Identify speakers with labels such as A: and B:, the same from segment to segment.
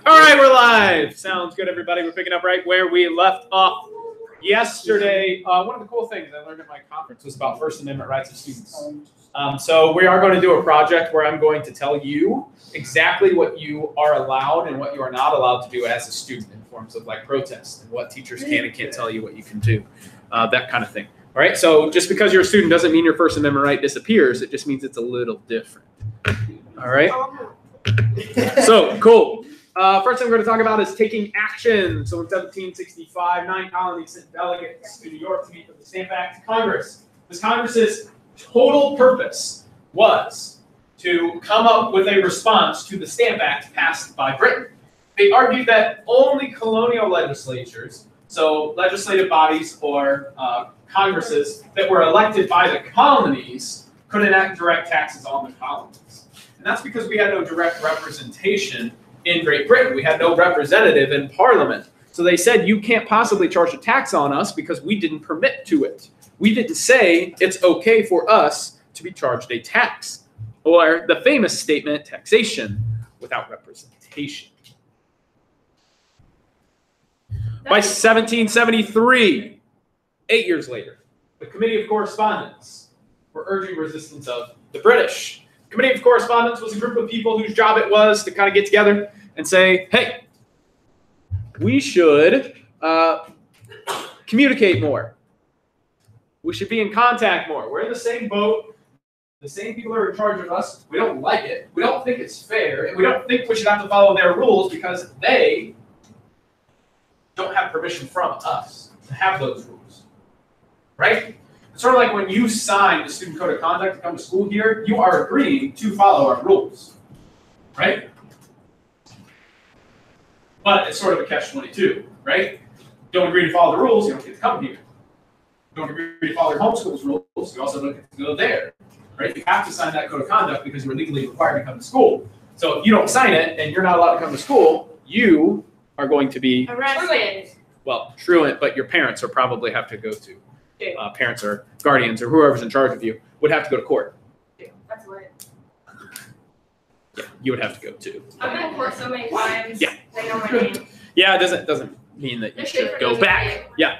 A: All right, we're live. Sounds good, everybody. We're picking up right where we left off yesterday. One of the cool things I learned at my conference was about First Amendment rights of students. So we are going to do a project where I'm going to tell you exactly what you are allowed and what you are not allowed to do as a student in forms of like protest and what teachers can and can't tell you what you can do, that kind of thing. All right, so just because you're a student doesn't mean your First Amendment right disappears. It just means it's a little different. All right? So, cool. First thing we're going to talk about is taking action. So in 1765, 9 colonies sent delegates to New York to meet with the Stamp Act Congress. This Congress's total purpose was to come up with a response to the Stamp Act passed by Britain. They argued that only colonial legislatures, so legislative bodies or Congresses that were elected by the colonies, could enact direct taxes on the colonies. And that's because we had no direct representation in Great Britain. We had no representative in Parliament. So they said, you can't possibly charge a tax on us because we didn't permit to it. We didn't say it's okay for us to be charged a tax. Or the famous statement, taxation without representation. By 1773, 8 years later, the Committee of Correspondence were urging resistance of the British. The Committee of Correspondence was a group of people whose job it was to kind of get together and say, hey, we should communicate more. We should be in contact more. We're in the same boat. The same people are in charge of us. We don't like it. We don't think it's fair. And we don't think we should have to follow their rules because they don't have permission from us to have those rules. Right? It's sort of like when you sign the student code of conduct to come to school here, you are agreeing to follow our rules. Right? But it's sort of a catch-22, right? Don't agree to follow the rules, you don't get to come here. Don't agree to follow your homeschool's rules, you also don't get to go there. Right? You have to sign that code of conduct because you're legally required to come to school. So if you don't sign it and you're not allowed to come to school, you are going to be
B: arrested.
A: Well, truant, but your parents will probably have to go to. Parents or guardians or whoever's in charge of you would have to go to court.
B: That's lit.
A: Yeah, you would have to go too.
B: I've been in court so many times.
A: Yeah.
B: They know my name.
A: Yeah, it doesn't mean that you should go back. Yeah.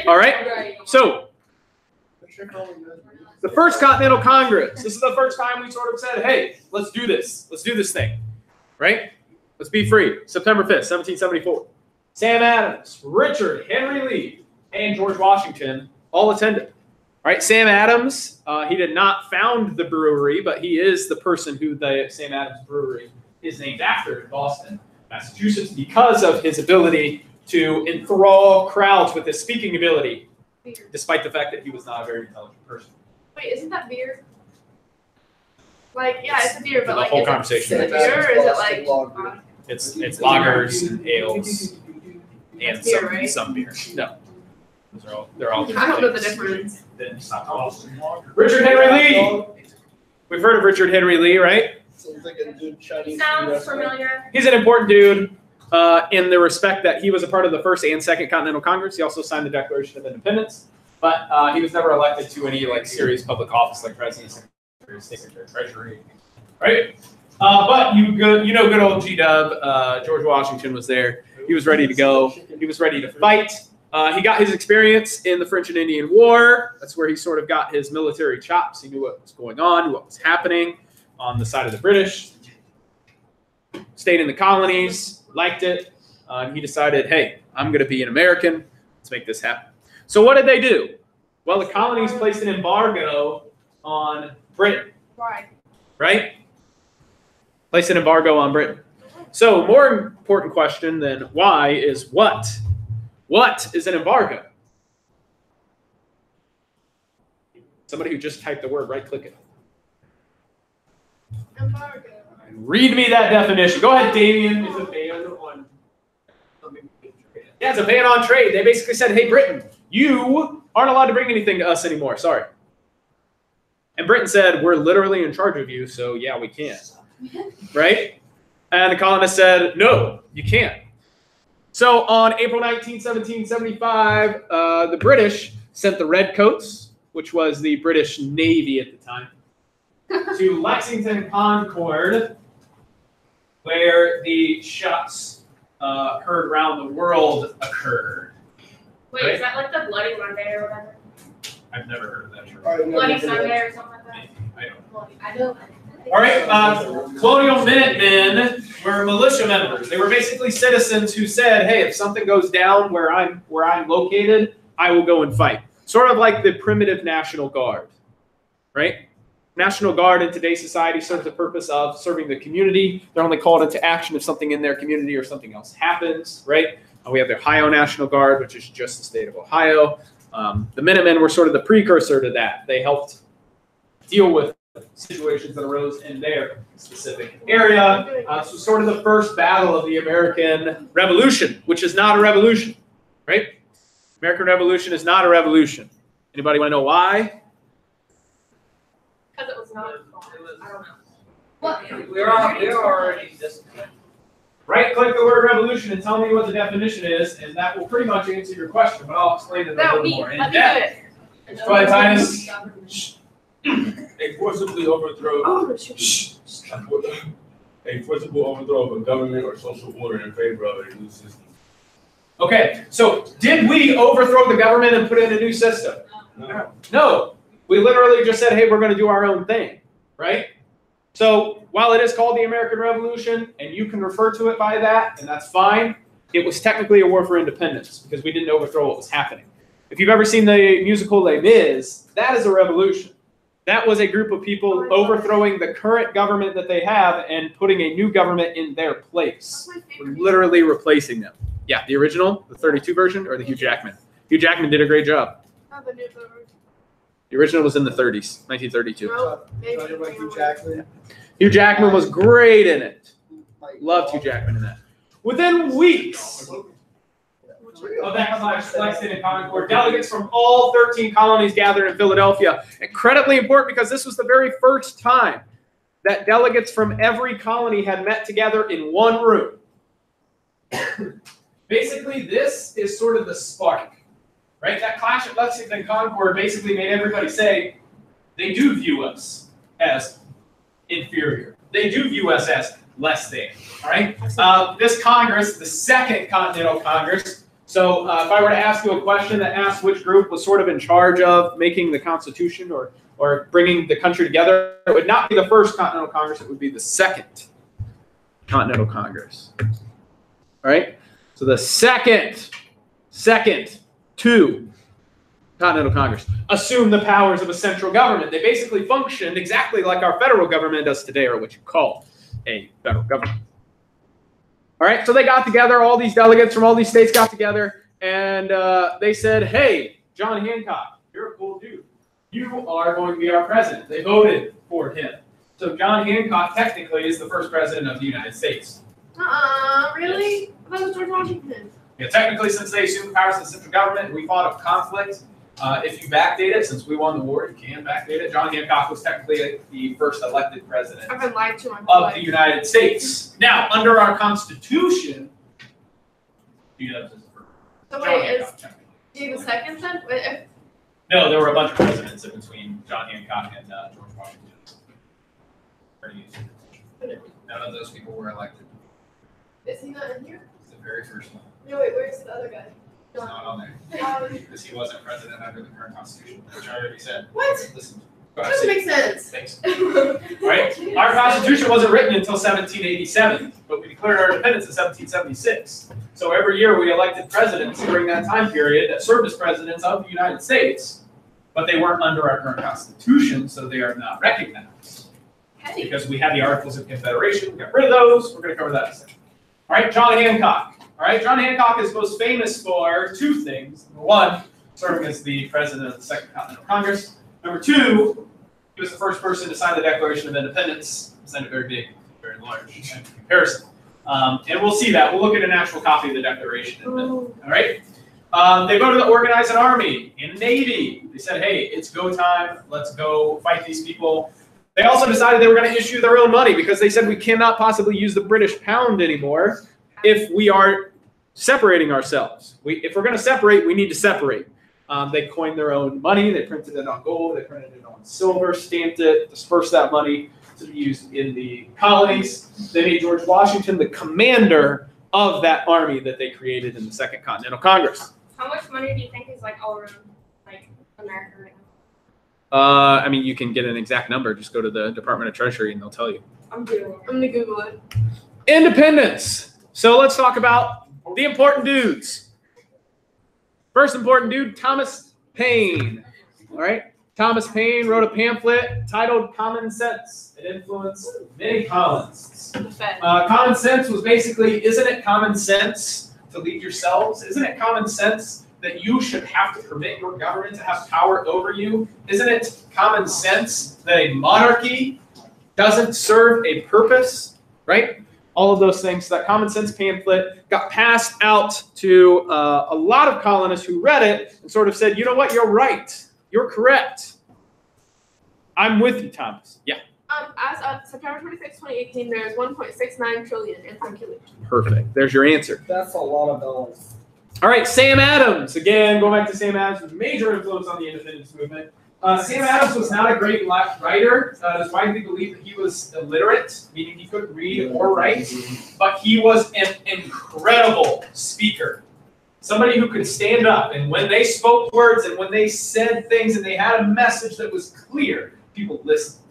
B: All
A: right. So the First Continental Congress. This is the first time we sort of said, hey, let's do this. Let's do this thing. Right? Let's be free. September 5th, 1774. Sam Adams, Richard Henry Lee, and George Washington all attended. All right, Sam Adams, he did not found the brewery, but he is the person who the Sam Adams Brewery is named after in Boston, Massachusetts, because of his ability to enthrall crowds with his speaking ability, despite the fact that he was not a very intelligent person.
B: Wait, isn't that beer? Like, yeah, it's a beer, but
A: the
B: like,
A: whole conversation.
B: Is it beer or is it like?
A: It's lagers and ales and
B: beer,
A: some beer. No. They're all
B: I don't know the difference.
A: Richard Henry Lee. We've heard of Richard Henry Lee, right?
C: Sounds like a good Chinese.
B: Sounds familiar.
A: He's an important dude in the respect that he was a part of the First and Second Continental Congress. He also signed the Declaration of Independence, but he was never elected to any like serious public office like president, secretary, state treasury, right? But you know good old G-Dub, George Washington was there. He was ready to go. He was ready to fight. He got his experience in the French and Indian War. That's where he sort of got his military chops. He knew what was going on, what was happening on the side of the British. Stayed in the colonies, liked it. And he decided, hey, I'm going to be an American. Let's make this happen. So what did they do? Well, the colonies placed an embargo on Britain.
B: Why?
A: Right? Placed an embargo on Britain. So more important question than why is what? What is an embargo? Somebody who just typed the word, right-click it.
B: Embargo.
A: Read me that definition. Go ahead, Damien. It's a ban on. Yeah, it's a ban on trade. They basically said, hey, Britain, you aren't allowed to bring anything to us anymore. Sorry. And Britain said, we're literally in charge of you, so yeah, we can. Right? And the colonists said, no, you can't. So on April 19, 1775, the British sent the Redcoats, which was the British Navy at the time, to Lexington Concord, where the shots heard around the world occurred.
B: Wait, is that like the Bloody Monday or whatever?
A: I've never heard of that term.
B: Bloody Sunday or something like that?
A: I don't know.
B: Bloody, I don't.
A: All right, Colonial Minutemen were militia members. They were basically citizens who said, "Hey, if something goes down where I'm located, I will go and fight." Sort of like the primitive National Guard, right? National Guard in today's society serves the purpose of serving the community. They're only called into action if something in their community or something else happens, right? We have the Ohio National Guard, which is just the state of Ohio. The Minutemen were sort of the precursor to that. They helped deal with situations that arose in their specific area. So sort of the first battle of the American Revolution, which is not a revolution, right? American Revolution is not a revolution. Anybody want to know why?
B: Because it was not. I don't know.
C: What? We're already disciplined.
A: Right-click the word revolution and tell me what the definition is, and that will pretty much answer your question, but I'll explain it a little more in depth. Go ahead, Titus.
D: A forcibly overthrow. A forcible overthrow of a government or social order in favor of a new system.
A: Okay, so did we overthrow the government and put in a new system?
D: No.
A: No. We literally just said, hey, we're going to do our own thing, right? So while it is called the American Revolution, and you can refer to it by that, and that's fine, it was technically a war for independence because we didn't overthrow what was happening. If you've ever seen the musical Les Mis, that is a revolution. That was a group of people overthrowing the current government that they have and putting a new government in their place. We're literally replacing them. Yeah, the original, the 32 version, or the Hugh Jackman? Hugh Jackman did a great job. The original was in the 30s, 1932. Hugh Jackman was great in it. Loved Hugh Jackman in that. Within weeks of that clash, Lexington and Concord, delegates from all 13 colonies gathered in Philadelphia. Incredibly important because this was the very first time that delegates from every colony had met together in one room. Basically, this is sort of the spark, right? That clash at Lexington and Concord basically made everybody say, they do view us as inferior. They do view us as less than, all right? This Congress, the Second Continental Congress, so if I were to ask you a question that asks which group was sort of in charge of making the Constitution or bringing the country together, it would not be the First Continental Congress, it would be the Second Continental Congress, all right? So the second two Continental Congress assume the powers of a central government. They basically functioned exactly like our federal government does today, or what you call a federal government. All right, so they got together, all these delegates from all these states got together, and they said, hey, John Hancock, you're a cool dude. You are going to be our president. They voted for him. So John Hancock technically is the first president of the United States.
B: Really? I thought it was George Washington.
A: Yeah, technically, since they assumed powers of the central government, we fought a conflict. If you backdate it, since we won the war, you can backdate it. John Hancock was technically the first elected president
B: I've been lied to my whole
A: of
B: life.
A: the United States. Now, under our Constitution,
B: So wait, is he the second then?
A: no, there were a bunch of presidents in between John Hancock and George Washington. None of those people were elected.
B: Is he not in here?
A: It's the very first one.
B: No, wait, where's the other guy?
A: It's not on there. Because he wasn't president under the current Constitution, which I already said.
B: What?
A: Listen.
B: That doesn't make sense.
A: Thanks. Right? Our Constitution wasn't written until 1787, but we declared our independence in 1776. So every year we elected presidents during that time period that served as presidents of the United States, but they weren't under our current Constitution, so they are not recognized.
B: Hey.
A: Because we had the Articles of Confederation, we got rid of those. We're going to cover that in a second. All right, John Hancock. All right, John Hancock is most famous for two things. Number one, serving as the president of the Second Continental Congress. Number two, he was the first person to sign the Declaration of Independence. It's not very big, very large in comparison. And we'll see that. We'll look at an actual copy of the Declaration in a minute. All right? They voted to organize an army and navy. They said, hey, it's go time. Let's go fight these people. They also decided they were going to issue their own money because they said we cannot possibly use the British pound anymore if we are separating ourselves. If we're going to separate, we need to separate. They coined their own money. They printed it on gold. They printed it on silver, stamped it, dispersed that money to be used in the colonies. They made George Washington the commander of that army that they created in the Second Continental Congress.
B: How much money do you think is like all around like America right now?
A: I mean, you can get an exact number. Just go to the Department of Treasury and they'll tell you.
B: I'm gonna Google it.
A: Independence. So let's talk about the important dudes. First important dude, Thomas Paine. All right. Thomas Paine wrote a pamphlet titled Common Sense. It influenced many colonists.
B: The Fed.
A: Common sense was basically, isn't it common sense to lead yourselves? Isn't it common sense that you should have to permit your government to have power over you? Isn't it common sense that a monarchy doesn't serve a purpose, right? All of those things. So that common sense pamphlet got passed out to a lot of colonists who read it and sort of said, you know what, you're right. You're correct. I'm with you, Thomas. Yeah.
B: As of September 26, 2018, there is 1.69 trillion in circulation.
A: Perfect. There's your answer.
C: That's a lot of dollars.
A: All right, Sam Adams. Again, going back to Sam Adams, was a major influence on the independence movement. Sam Adams was not a great writer. It's widely believed that he was illiterate, meaning he couldn't read or write, but he was an incredible speaker. Somebody who could stand up, and when they spoke words and when they said things and they had a message that was clear, people listened.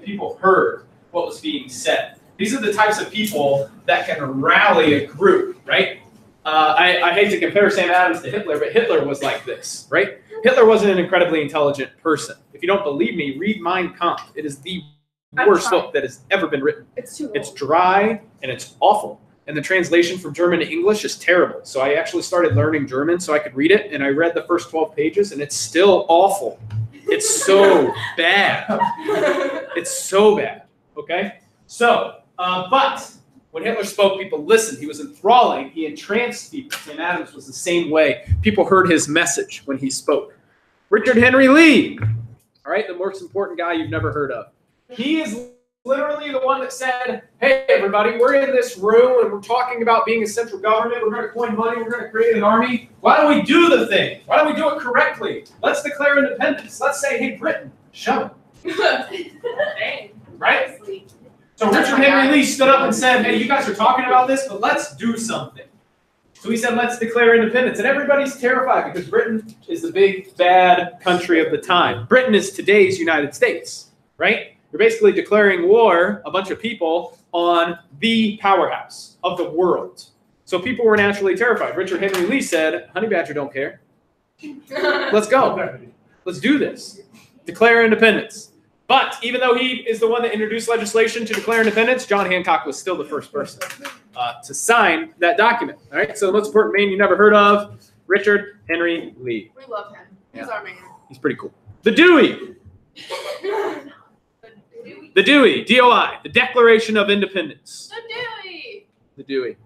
A: People heard what was being said. These are the types of people that can rally a group, right? I hate to compare Sam Adams to Hitler, but Hitler was like this, right? Hitler wasn't an incredibly intelligent person. If you don't believe me, read Mein Kampf. It is the worst book that has ever been written.
B: It's too
A: It's dry and it's awful. And the translation from German to English is terrible. So I actually started learning German so I could read it, and I read the first 12 pages, and it's still awful. It's so bad. It's so bad, okay? So, but when Hitler spoke, people listened. He was enthralling. He entranced people. Sam Adams was the same way. People heard his message when he spoke. Richard Henry Lee, all right, the most important guy you've never heard of. He is literally the one that said, hey, everybody, we're in this room and we're talking about being a central government. We're going to coin money. We're going to create an army. Why don't we do the thing? Why don't we do it correctly? Let's declare independence. Let's say, hey, Britain, shove it.
B: Dang.
A: Right? So Richard Henry Lee stood up and said, hey, you guys are talking about this, but let's do something. So he said, let's declare independence. And everybody's terrified because Britain is the big, bad country of the time. Britain is today's United States, right? You're basically declaring war, a bunch of people, on the powerhouse of the world. So people were naturally terrified. Richard Henry Lee said, Honey Badger don't care. Let's go. Let's do this. Declare independence. But even though he is the one that introduced legislation to declare independence, John Hancock was still the first person to sign that document. All right. So the most important man you never heard of, Richard Henry Lee.
B: We love him. He's our man.
A: He's pretty cool. The Dewey. The Dewey, D-O-I, the Declaration of Independence.
B: The Dewey.
A: The Dewey.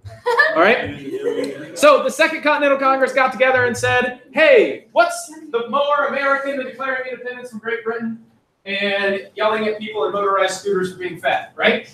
A: All right? So the Second Continental Congress got together and said, hey, what's the more American than declaring independence from Great Britain and yelling at people in motorized scooters for being fat, right?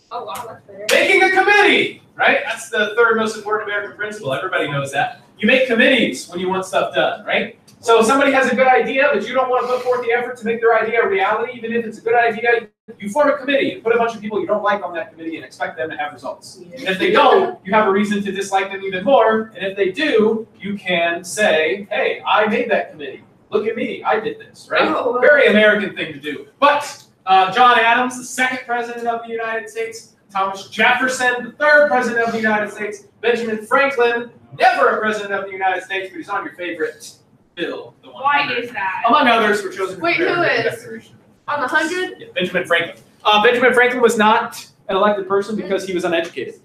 B: Oh, wow, that's fair.
A: Making a committee, right? That's the third most important American principle. Everybody knows that. You make committees when you want stuff done, right? So if somebody has a good idea, but you don't want to put forth the effort to make their idea a reality, even if it's a good idea, you form a committee and put a bunch of people you don't like on that committee and expect them to have results. And if they don't, you have a reason to dislike them even more. And if they do, you can say, hey, I made that committee. Look at me. I did this, right?
B: Oh.
A: Very American thing to do. But John Adams, the second president of the United States, Thomas Jefferson, the third president of the United States, Benjamin Franklin, never a president of the United States, but he's on your favorite bill. The
B: Why
A: 100.
B: is that?
A: Among others, were chosen.
B: Wait,
A: to
B: who
A: prepare the
B: is?
A: Declaration.
B: On the 100?
A: Yeah, Benjamin Franklin. Benjamin Franklin was not an elected person because he was uneducated.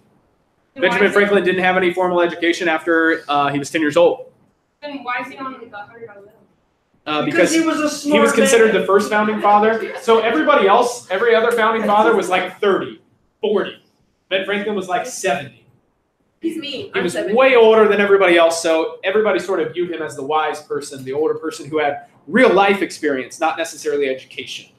A: Benjamin Franklin didn't have any formal education after he was 10 years old.
B: Then why is he on the 100 on the
A: Because
C: he was a smart
A: he was considered
C: man.
A: the first founding father. So everybody else, every other founding father was like 30, 40. Ben Franklin was like 70.
B: He's me.
A: He was way older than everybody else, so everybody sort of viewed him as the wise person, the older person who had real life experience, not necessarily education,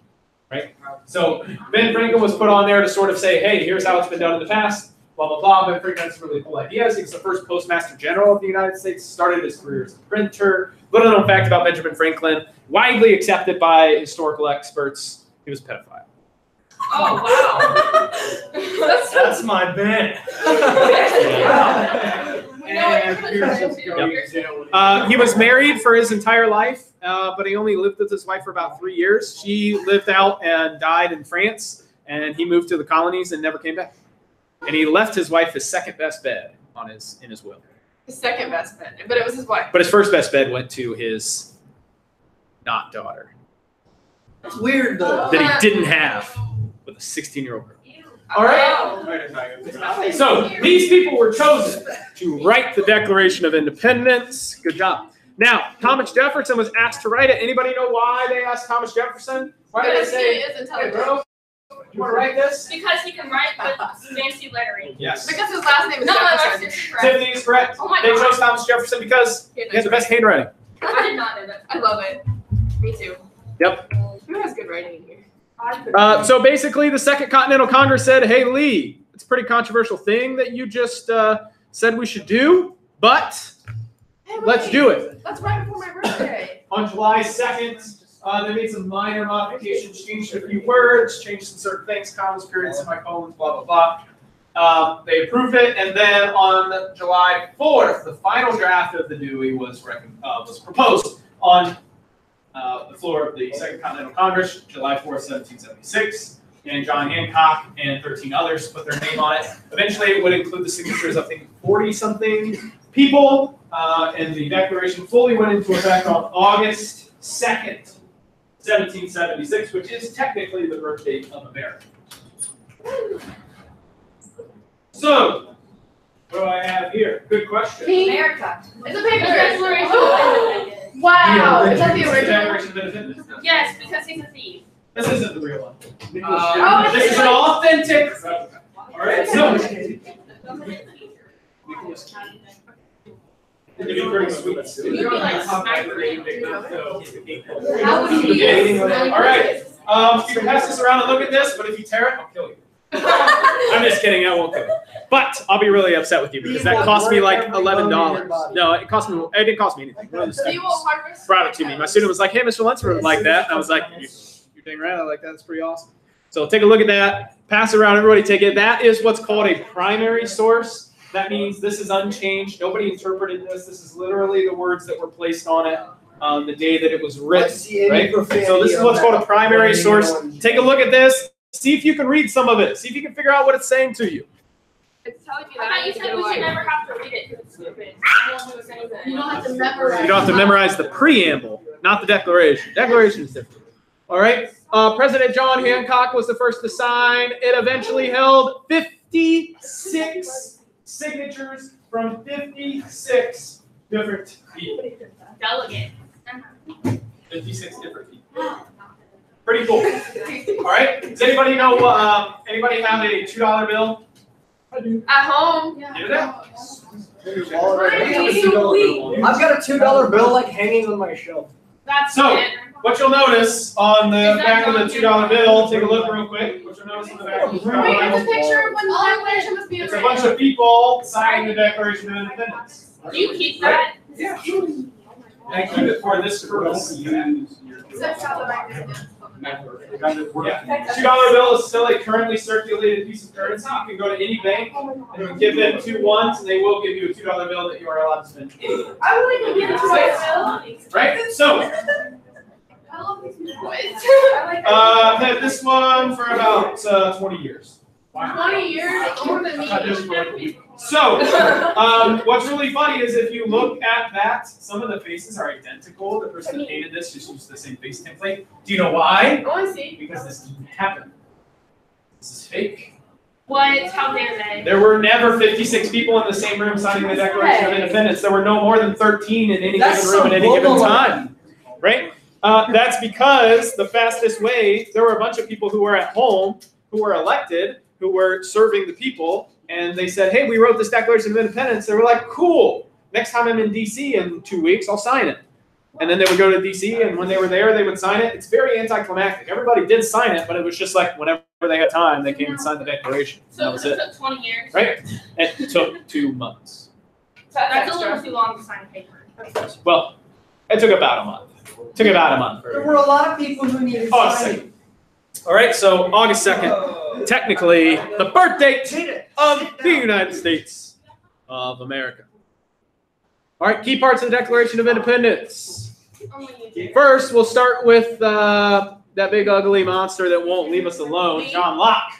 A: right? So Ben Franklin was put on there to sort of say, hey, here's how it's been done in the past, blah, blah, blah. Ben Franklin had some really cool ideas. He was the first postmaster general of the United States, started his career as a printer. Little known fact about Benjamin Franklin, widely accepted by historical experts, he was a pedophile.
C: Oh, wow.
A: That's my band.
B: We know what you're trying to do.
A: He was married for his entire life, but he only lived with his wife for about 3 years. She lived out and died in France, and he moved to the colonies and never came back. And he left his wife his second best bed in his will.
B: His second best friend, but it was his wife.
A: But his first best bed went to his not daughter
E: It's weird though.
A: that he didn't have with a 16-year-old girl.
B: All
A: right. So these people were chosen to write the Declaration of Independence. Good job. Now, Thomas Jefferson was asked to write it. Anybody know why they asked Thomas Jefferson? Why did they
B: Because he
A: say,
B: is
A: hey,
B: intelligent.
A: bro, you want to write this?
F: Because he can write with fancy lettering.
A: Yes.
B: Because his last name is
F: No, that's
B: Jefferson.
F: correct.
A: Tiffany is correct.
F: Oh my
A: They
F: God.
A: chose Thomas Jefferson because he has the best handwriting.
F: I did not know that.
B: I love it. Me too.
A: Yep.
B: Who has good writing in here?
A: So basically, the Second Continental Congress said, hey, Lee, it's a pretty controversial thing that you just said we should do, but
B: Hey,
A: let's
B: wait.
A: do it.
B: That's right before my birthday.
A: On July 2nd, they made some minor modifications, changed a few words, changed some certain things, commas, periods, semicolons, blah, blah, blah. They approved it, and then on July 4th, the final draft of the Dewey was proposed on the floor of the Second Continental Congress, July 4th, 1776. And John Hancock and 13 others put their name on it. Eventually, it would include the signatures of, I think, 40-something people, and the Declaration fully went into effect on August 2nd, 1776, which is technically the birth date of America. So, what do I have here? Good question.
F: America.
B: It's a paper
F: Declaration
B: Oh.
F: of Independence.
B: Wow. Is that the
A: It's the
B: original?
A: Declaration of Independence.
F: Yes, because he's a thief.
A: This isn't the real one.
B: Oh,
A: This is an authentic. All right, so. It'd be pretty sweet.
F: You'd be like sniper.
B: How would he use?
A: All right. You can pass this around and look at this, but if you tear it, I'll kill you. I'm just kidding. I won't kill you. But I'll be really upset with you because that cost me like $11. No, it cost me. It didn't cost me anything. One of the
B: So you will
A: students
B: harvest?
A: brought it to me. My student was like, "Hey, Mr. Lunsford would like that." And I was like, "You're dang right. I like that. That's pretty awesome." So take a look at that. Pass it around. Everybody take it. That is what's called a primary source. That means this is unchanged. Nobody interpreted this. This is literally the words that were placed on it on the day that it was written. Right? So this is what's called a primary source. Take a look at this. See if you can read some of it. See if you can figure out what it's saying to you.
B: It's telling me
F: I
B: that
F: thought
B: I
F: you
B: need to
F: said
B: get
F: we should
B: away.
F: never have to read it because it's stupid. I don't know what's anything.
B: You don't have to memorize.
A: You don't have to memorize the preamble, not the declaration. Declaration is different. All right. President John Hancock was the first to sign. It eventually held 56 signatures from 56 different people.
F: Delegate.
A: 56 different people. Pretty cool. All right. Does anybody know? Anybody have a $2 bill?
B: At home.
A: Give it out.
E: I've got a $2 bill like hanging on my shelf.
F: That's
A: So,
F: it.
A: what you'll notice on the
F: Is that
A: back of the
F: going
A: $2 bill, take a look real quick. What you'll notice on the back of the $2
B: Wait, it's a
A: bill,
B: picture of when the Declaration was being
A: it's a
B: written.
A: bunch of people signing the Declaration of Independence.
F: Do you keep that?
A: Yeah. I keep it for this purpose.
B: That's how the Declaration is.
A: Yeah. $2 bill is still a currently circulated piece of currency. You can go to any bank and give them 2 ones, and they will give you a $2 bill that you are allowed to spend anywhere.
B: I wouldn't even get it to
A: Right? So,
B: I love these boys.
A: I've had this one for about 20 years.
B: 20 years, older than me.
A: So, what's really funny is if you look at that, some of the faces are identical. The person that painted this just used the same face template. Do you know why?
B: I want to see.
A: Because this didn't happen. This is fake.
F: What? How dare they?
A: There were never 56 people in the same room signing the Declaration of Independence. There were no more than 13 in any
E: That's
A: given room at any
E: some
A: given
E: bull-
A: time. Right? That's because the fastest way, there were a bunch of people who were at home, who were elected, who were serving the people, and they said, hey, we wrote this Declaration of Independence. They were like, cool. Next time I'm in D.C. in 2 weeks, I'll sign it. And then they would go to D.C., and when they were there, they would sign it. It's very anticlimactic. Everybody did sign it, but it was just like whenever they had time, they came and signed the Declaration.
F: So
A: That was
F: it
A: it.
F: took 20 years.
A: Right? It took 2 months.
F: That's a little too long to sign a paper.
A: Well, it took about a month. It took about a month.
E: There were a lot of people who needed
A: Oh, a
E: signing.
A: second. All right, so August 2nd, technically the birth date of the United States of America. All right, key parts of the Declaration of Independence. First, we'll start with that big ugly monster that won't leave us alone, John Locke.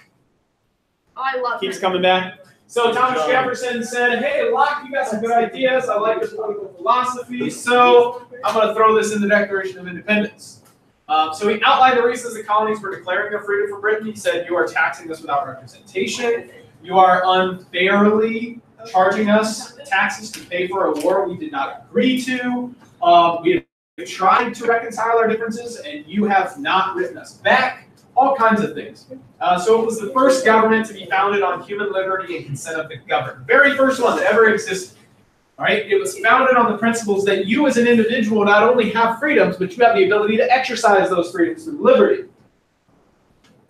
B: I love
A: Keeps
B: it.
A: coming back. So Thomas Jefferson said, hey, Locke, you got some good ideas. I like your political philosophy, so I'm going to throw this in the Declaration of Independence. So he outlined the reasons the colonies were declaring their freedom for Britain. He said, you are taxing us without representation. You are unfairly charging us taxes to pay for a war we did not agree to. We have tried to reconcile our differences, and you have not written us back. All kinds of things. So it was the first government to be founded on human liberty and consent of the governed. Very first one that ever existed. All right? It was founded on the principles that you as an individual not only have freedoms, but you have the ability to exercise those freedoms through liberty.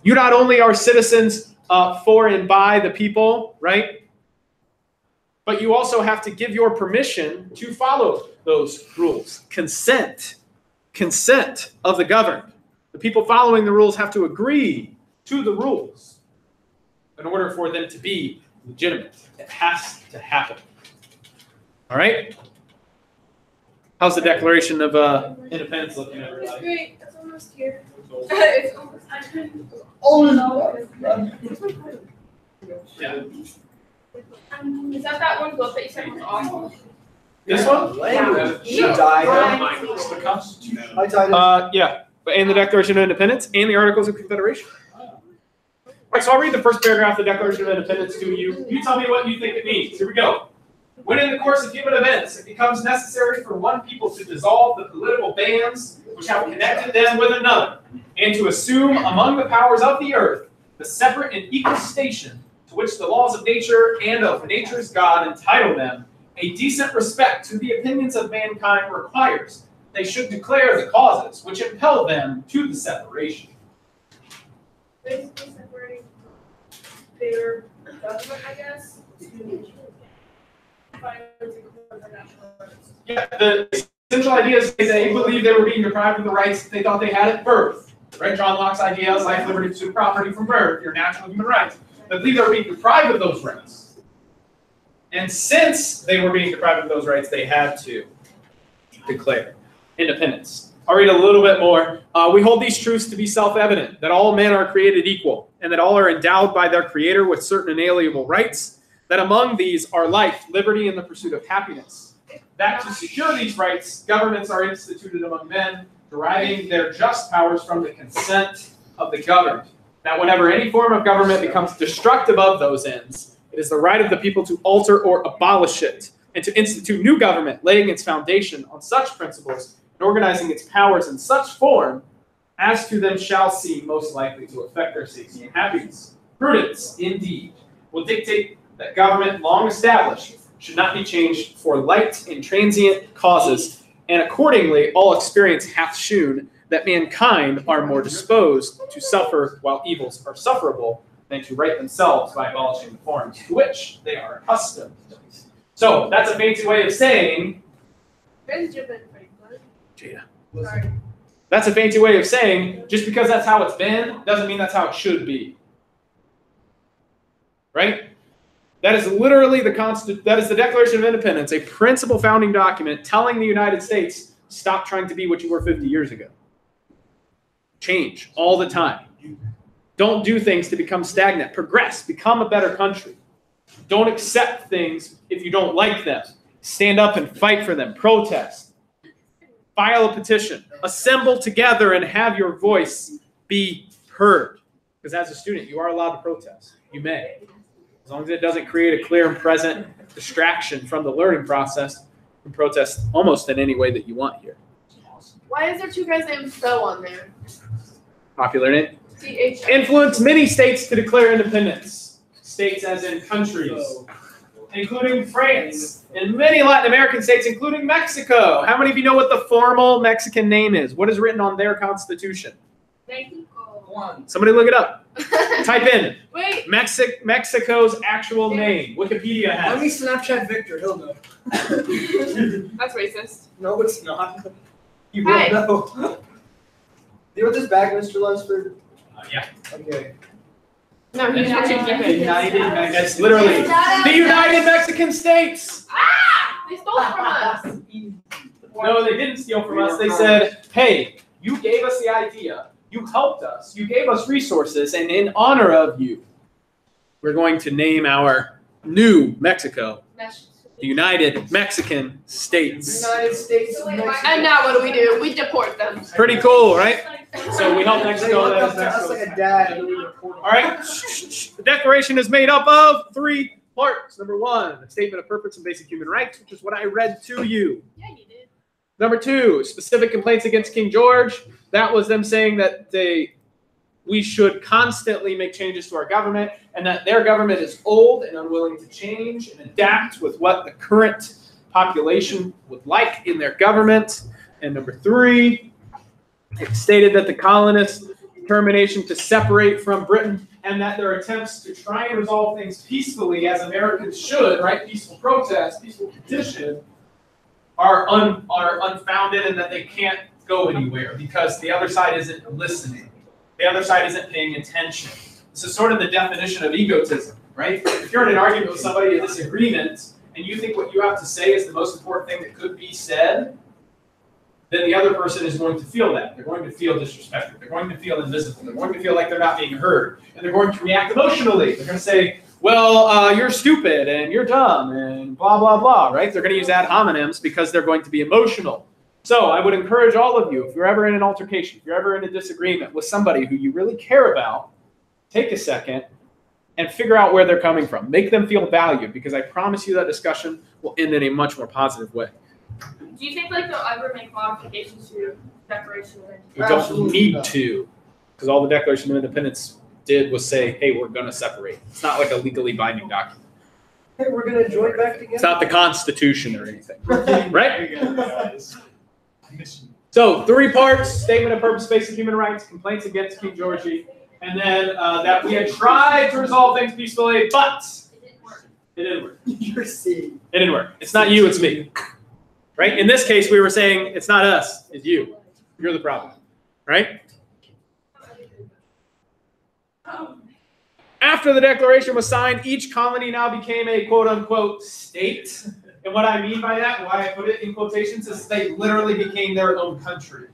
A: You not only are citizens for and by the people, right? But you also have to give your permission to follow those rules. Consent of the governed. The people following the rules have to agree to the rules in order for them to be legitimate. It has to happen. All right? How's the Declaration of Independence looking,
B: It's
A: everybody?
B: great. It's almost here. It's almost.
A: Yeah.
F: Is that one book that you said was awful?
A: This one?
E: She died.
A: The Constitution.
E: I died.
A: Yeah. And the Declaration of Independence and the Articles of Confederation. All right, so I'll read the first paragraph of the Declaration of Independence to you. You tell me what you think it means. Here we go. When in the course of human events it becomes necessary for one people to dissolve the political bands which have connected them with another, and to assume among the powers of the earth the separate and equal station to which the laws of nature and of nature's God entitle them, a decent respect to the opinions of mankind requires they should declare the causes which impel them to the separation.
B: Basically separating their government, I guess.
A: Yeah, the essential idea is they believe they were being deprived of the rights they thought they had at birth. Right? John Locke's idea is life, liberty, pursuit of property from birth, your natural human rights. They believe they were being deprived of those rights. And since they were being deprived of those rights, they had to declare independence. I'll read a little bit more. We hold these truths to be self-evident, that all men are created equal, and that all are endowed by their Creator with certain inalienable rights, that among these are life, liberty, and the pursuit of happiness. That to secure these rights, governments are instituted among men, deriving their just powers from the consent of the governed. That whenever any form of government becomes destructive of those ends, it is the right of the people to alter or abolish it, and to institute new government, laying its foundation on such principles and organizing its powers in such form as to them shall seem most likely to affect their safety and happiness. Prudence, indeed, will dictate that government long established should not be changed for light and transient causes, and accordingly all experience hath shewn that mankind are more disposed to suffer while evils are sufferable than to right themselves by abolishing the forms to which they are accustomed. So that's a fancy way of saying, Jada.
B: Sorry.
A: That's a fancy way of saying, just because that's how it's been, doesn't mean that's how it should be. Right? That is literally that is the Declaration of Independence, a principal founding document telling the United States, stop trying to be what you were 50 years ago. Change all the time. Don't do things to become stagnant. Progress. Become a better country. Don't accept things if you don't like them. Stand up and fight for them. Protest. File a petition. Assemble together and have your voice be heard. Because as a student, you are allowed to protest. You may. As long as it doesn't create a clear and present distraction from the learning process, you can protest almost in any way that you want here.
B: Why is there two guys named Stowe on there?
A: Popular name.
B: CH.
A: Influenced many states to declare independence. States as in countries, including France, and many Latin American states, including Mexico. How many of you know what the formal Mexican name is? What is written on their constitution? Somebody look it up. Type in
B: Wait.
A: Mexico's actual name. Wikipedia
E: Let me
A: has.
E: Snapchat Victor. He'll know.
B: That's racist.
E: No, it's not. You
B: Hi.
E: will know. Do you want this bag, Mr. Lunsford?
A: Yeah.
E: Okay.
B: No, he's not
A: It's literally the United Mexican States.
B: They stole it from us.
A: No, they didn't steal from us. They said, hey, you gave us the idea. You helped us. You gave us resources. And in honor of you, we're going to name our new Mexico the United Mexican States.
E: United States of Mexico.
B: And now what do? We deport them.
A: Pretty cool, right? So we help Mexico.
E: They
A: That
E: look
A: is
E: up to us
A: Mexico.
E: like a dad. And we report
A: All right. The Declaration is made up of 3 parts. Number 1, a statement of purpose and basic human rights, which is what I read to you.
B: Yeah, you did.
A: Number 2, specific complaints against King George. That was them saying that we should constantly make changes to our government and that their government is old and unwilling to change and adapt with what the current population would like in their government. And number 3, it stated that the colonists' determination to separate from Britain and that their attempts to try and resolve things peacefully, as Americans should, right? Peaceful protest, peaceful petition, are unfounded and that they can't go anywhere because the other side isn't listening. The other side isn't paying attention. This is sort of the definition of egotism, right? If you're in an argument with somebody, a disagreement, and you think what you have to say is the most important thing that could be said, then the other person is going to feel that. They're going to feel disrespected. They're going to feel invisible. They're going to feel like they're not being heard. And they're going to react emotionally. They're going to say, well, you're stupid and you're dumb and blah, blah, blah, right? They're going to use ad hominems because they're going to be emotional. So I would encourage all of you, if you're ever in an altercation, if you're ever in a disagreement with somebody who you really care about, take a second and figure out where they're coming from. Make them feel valued, because I promise you that discussion will end in a much more positive way.
F: Do you think like they'll ever make modifications to the Declaration?
A: We don't need to, because all the Declaration of Independence did was say, hey, we're going to separate. It's not like a legally binding document.
E: Hey, we're gonna join back together.
A: It's not the Constitution or anything, right? So 3 parts: statement of purpose, basic human rights, complaints against King Georgie, and then that we had tried to resolve things peacefully, but it didn't work.
E: You're seeing.
A: It didn't work. It's not you, it's me. Right? In this case, we were saying it's not us, it's you. You're the problem. Right? After the Declaration was signed, each colony now became a quote-unquote state. And what I mean by that, why I put it in quotations, is they literally became their own country.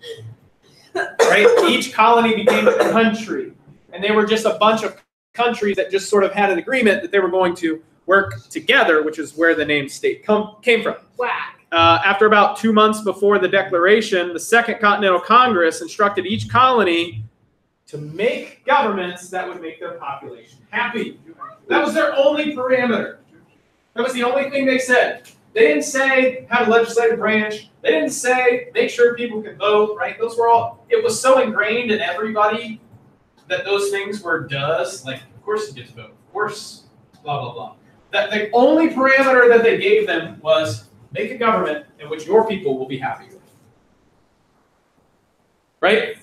A: Right? Each colony became a country. And they were just a bunch of countries that just sort of had an agreement that they were going to work together, which is where the name state came from.
B: Whack.
A: After about 2 months before the Declaration, the Second Continental Congress instructed each colony to make governments that would make their population happy. That was their only parameter. That was the only thing they said. They didn't say have a legislative branch. They didn't say make sure people can vote, right? Those were all, it was so ingrained in everybody that those things were does. Like, of course you get to vote. Of course, blah, blah, blah. That the only parameter that they gave them was make a government in which your people will be happy with. Right?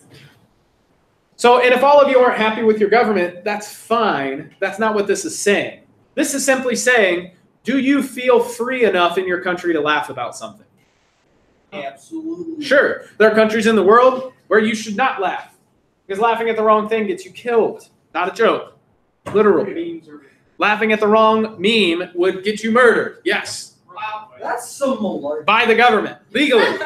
A: So, and if all of you aren't happy with your government, that's fine. That's not what this is saying. This is simply saying, do you feel free enough in your country to laugh about something?
E: Absolutely.
A: Sure. There are countries in the world where you should not laugh, because laughing at the wrong thing gets you killed. Not a joke. Literal. Laughing at the wrong meme would get you murdered. Yes.
B: Wow.
E: That's some malarkey.
A: By the government. Legally.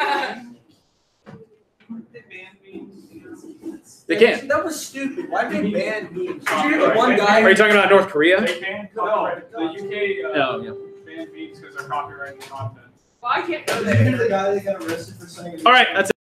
A: They can.
E: That was stupid. Why did they ban memes? Did you hear the one guy?
A: Are you talking about North Korea?
G: They banned copyright. The UK
A: Oh, yeah.
G: banned memes because they're copyrighted content.
F: Well, I can't go
E: Did you hear
F: there.
E: the guy that got arrested for saying?
A: All right. That's it.